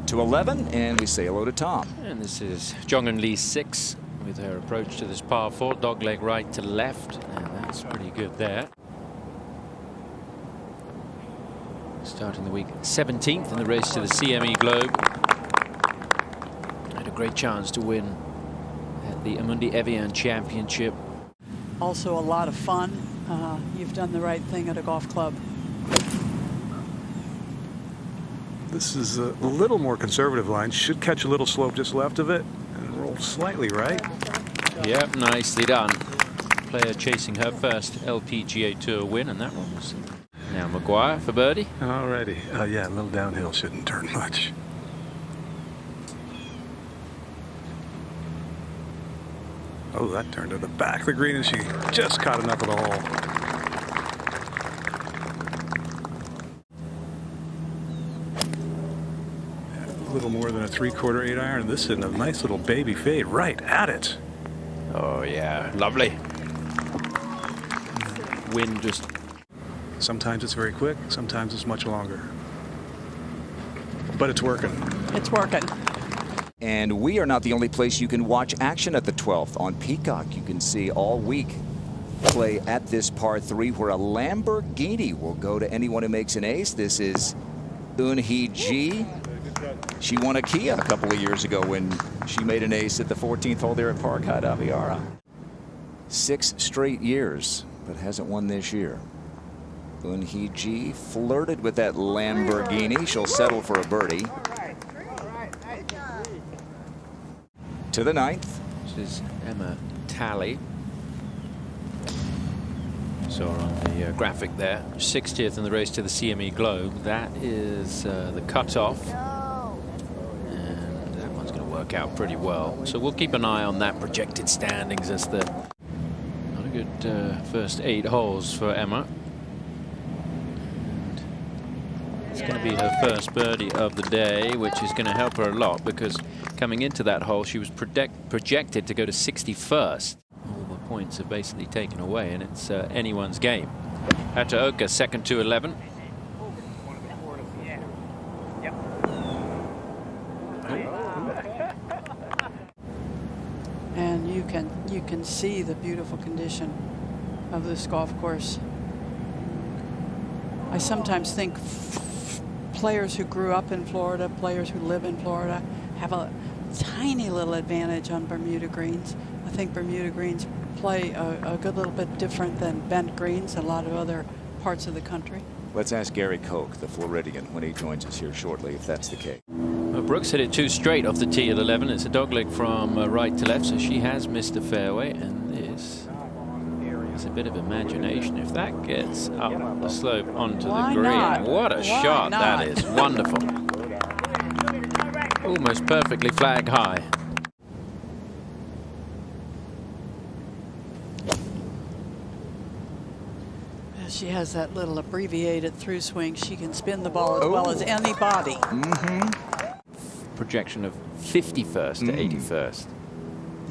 to 11, and we say hello to Tom. And this is JEONGEUN Lee's 6 with her approach to this par 4. Dogleg right to left, and that's pretty good there. Starting the week 17th in the race to the CME Globe. Had a great chance to win at the Amundi Evian Championship. Also a lot of fun. You've done the right thing at a golf club. This is a little more conservative line. Should catch a little slope just left of it and roll slightly right. Yep, nicely done. Player chasing her first LPGA Tour win, and that one was now MAGUIRE for birdie. Alrighty. Yeah, a little downhill, shouldn't turn much. Oh, that turned to the back of the green, and she just caught enough of the hole. A little more than a 3/4 8-iron. This is a nice little baby fade right at it. Oh yeah, lovely. Wind just. Sometimes it's very quick, sometimes it's much longer. But it's working. It's working. And we are not the only place you can watch action at the 12th. On Peacock, you can see all week play at this par 3 where a Lamborghini will go to anyone who makes an ace. This is Eun-hee. She won a Kia a couple of years ago when she made an ace at the 14th hole there at Park Hyatt Aviara. 6 straight years, but hasn't won this year. Eun-hee flirted with that Lamborghini. She'll settle for a birdie. To the 9th. This is Emma Talley. So on the graphic there, 60th in the race to the CME Globe. That is the cutoff. And that one's going to work out pretty well. So we'll keep an eye on that projected standings as the not a good first 8 holes for Emma. It's going to be her first birdie of the day, which is going to help her a lot because coming into that hole, she was projected to go to 61st. All the points are basically taken away, and it's anyone's game. Hataoka, second to 11. And you can see the beautiful condition of this golf course. I sometimes think players who grew up in Florida, players who live in Florida, have a tiny little advantage on Bermuda greens. I think Bermuda greens play a good little bit different than bent greens in a lot of other parts of the country. Let's ask Gary Koch, the Floridian, when he joins us here shortly, if that's the case. Well, Brooks hit it 2 straight off the tee at 11. It's a dogleg from right to left, so she has missed the fairway, and this is a bit of imagination. If that gets up the slope onto the green, what a shot that is. Wonderful. Almost perfectly flag high. She has that little abbreviated through swing. She can spin the ball as well as anybody. Projection of 51st to 81st.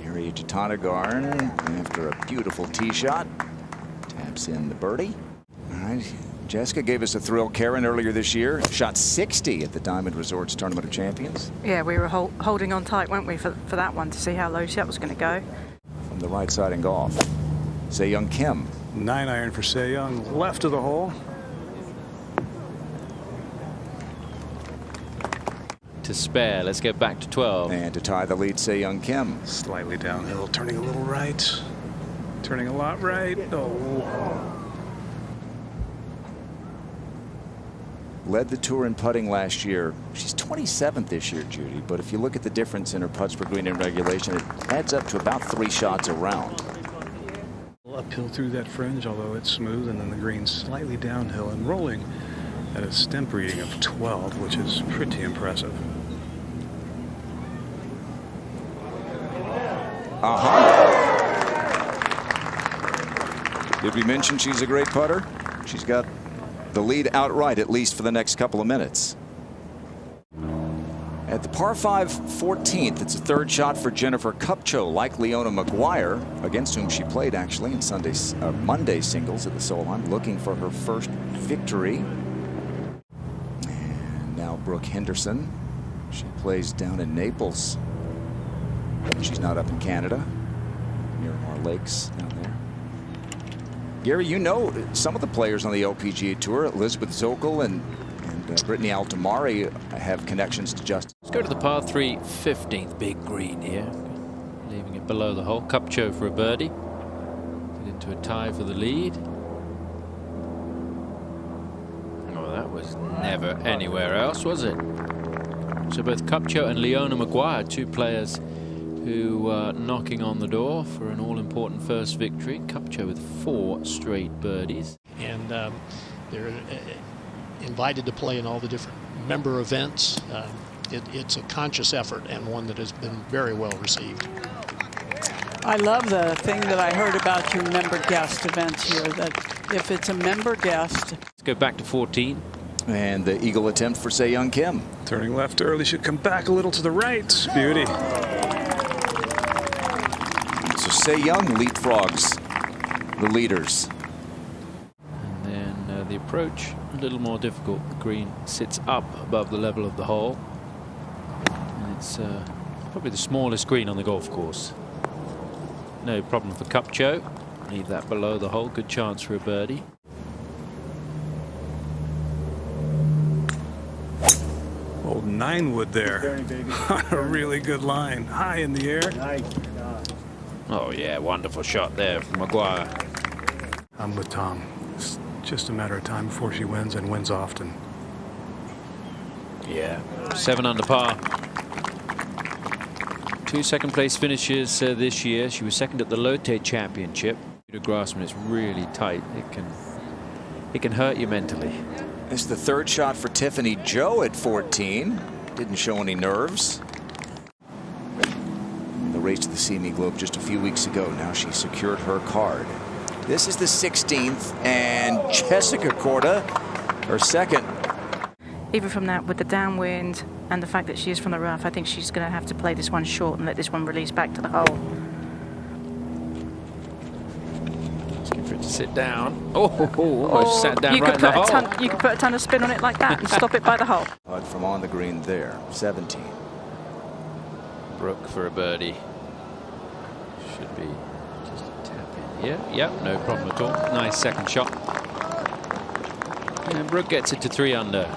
Harry Jatanagarn, after a beautiful tee shot, taps in the birdie. All right, Jessica gave us a thrill. Karen earlier this year shot 60 at the Diamond Resorts Tournament of Champions. Yeah, we were holding on tight, weren't we, for that one to see how low that was going to go. From the right side in golf, Se-Young Kim. 9-iron for Se-Young, left of the hole. To spare, let's get back to 12. And to tie the lead, Se-Young Kim. Slightly downhill, turning a little right. Turning a lot right. Oh. Led the tour in putting last year. She's 27th this year, Judy, but if you look at the difference in her putts per green in regulation, it adds up to about 3 shots a round. Uphill through that fringe, although it's smooth, and then the green slightly downhill and rolling at a stemp reading of 12, which is pretty impressive. Did we mention she's a great putter? She's got the lead outright, at least for the next couple of minutes. At the par 5 14th, it's a 3rd shot for Jennifer KUPCHO, like Leona MAGUIRE, against whom she played actually in Monday singles at the Solheim, looking for her first victory. And now Brooke Henderson She plays down in Naples. She's not up in Canada, near our lakes down there. Gary, you know some of the players on the LPGA Tour. Elizabeth Zokol and Brittany Altamari have connections to Justin. Let's go to the par 3 15th big green here. Leaving it below the hole. KUPCHO for a birdie. Get into a tie for the lead. Oh, that was never anywhere else, was it? So both KUPCHO and LEONA MAGUIRE, two players who are knocking on the door for an all-important first victory. KUPCHO with 4 straight birdies. And they're invited to play in all the different member events. It's a conscious effort and one that has been very well received. I love the thing that I heard about your member guest events here, that if it's a member guest. Let's go back to 14. And the eagle attempt for Se-Young Kim. Turning left early, should come back a little to the right. Beauty. So Se-Young leapfrogs the leaders. And then the approach, a little more difficult. The green sits up above the level of the hole. And it's probably the smallest green on the golf course. No problem for KUPCHO. Leave that below the hole. Good chance for a birdie. Old 9-wood there. A really good line. High in the air. Oh yeah, wonderful shot there from MAGUIRE. I'm with Tom. It's just a matter of time before she wins, and wins often. Yeah, 7 under par. 2 second-place finishes this year. She was second at the Lotte Championship. The grass when it's really tight, it can hurt you mentally. It's the 3rd shot for Tiffany Joe at 14. Didn't show any nerves. The race to the CME Globe just a few weeks ago. Now she secured her card. This is the 16th, and Jessica Korda, her second. Even from that, with the downwind and the fact that she is from the rough, I think she's going to have to play this one short and let this one release back to the hole. Looking for it to sit down. Almost sat down right in the hole. You could put a ton of spin on it like that and stop it by the hole. But from on the green there, 17. Brooke for a birdie. Should be just a tap in here. Yep, no problem at all. Nice second shot. And Brooke gets it to 3 under.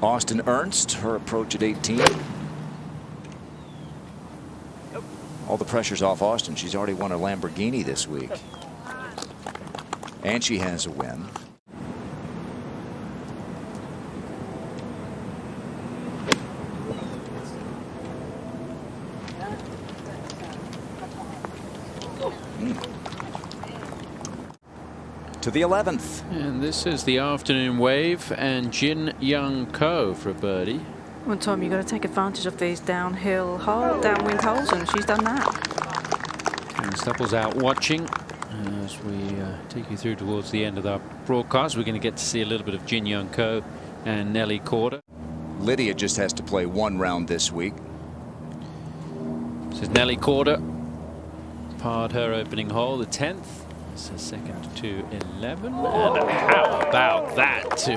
Austin Ernst, her approach at 18. All the pressure's off Austin. She's already won a Lamborghini this week. And she has a win. To the 11th. And this is the afternoon wave and JEONGEUN Ko for a birdie. Well, Tom, you've got to take advantage of these downwind holes, and she's done that. Karen Stupple's out watching. As we take you through towards the end of our broadcast, we're going to get to see a little bit of JEONGEUN Ko and Nelly Korda. Lydia just has to play 1 round this week. This is Nelly Korda. Parred her opening hole, the 10th. It's a second to 11. And how about that to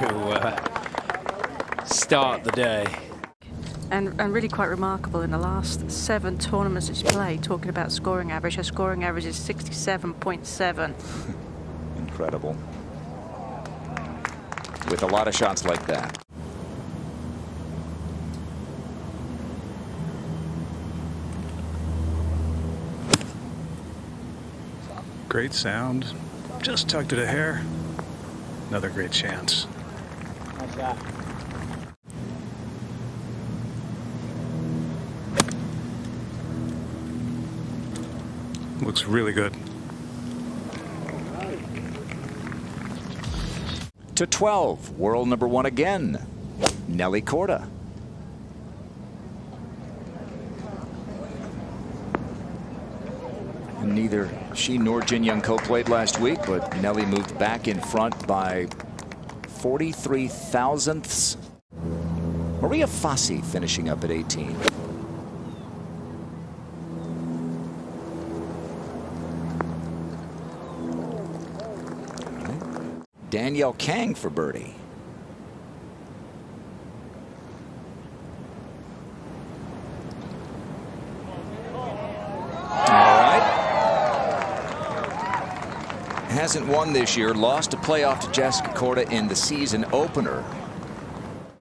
start the day? And really quite remarkable in the last 7 tournaments that she played, talking about scoring average. Her scoring average is 67.7. Incredible. With a lot of shots like that. Great sound. Just tugged it a hair. Another great chance. Nice shot. Looks really good. To 12, world number 1 again, Nelly Korda. Neither she nor JEONGEUN Ko played last week, but Nelly moved back in front by 43 thousandths. Maria Fassi finishing up at 18. Danielle Kang for birdie. hasn't won this year, lost a playoff to Jessica Korda in the season opener.